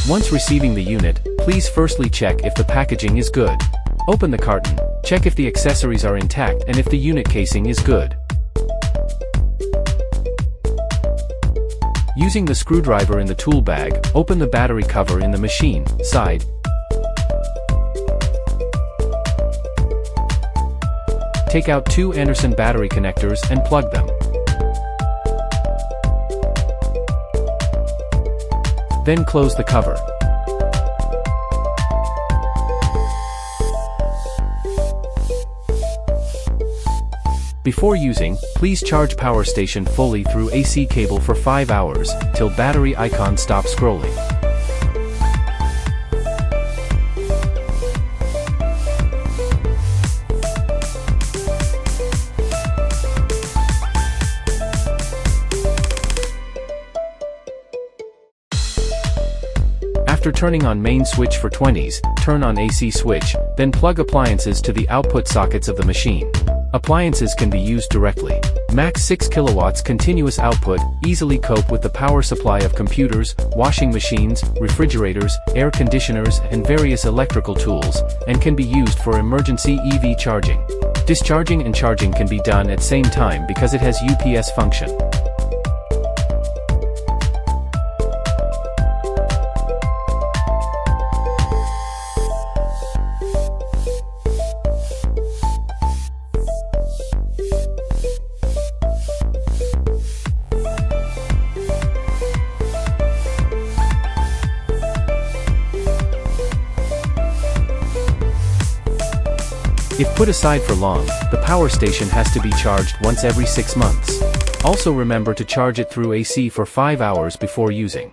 Once receiving the unit, please firstly check if the packaging is good. Open the carton, check if the accessories are intact and if the unit casing is good. Using the screwdriver in the tool bag, open the battery cover in the machine side. Take out 2 Anderson battery connectors and plug them. Then close the cover. Before using, please charge power station fully through AC cable for 5 hours, till battery icon stops scrolling. After turning on main switch for 20s, turn on AC switch, then plug appliances to the output sockets of the machine. Appliances can be used directly. Max 6 kilowatts continuous output, easily cope with the power supply of computers, washing machines, refrigerators, air conditioners and various electrical tools, and can be used for emergency EV charging. Discharging and charging can be done at same time because it has UPS function. If put aside for long, the power station has to be charged once every 6 months. Also remember to charge it through AC for 5 hours before using.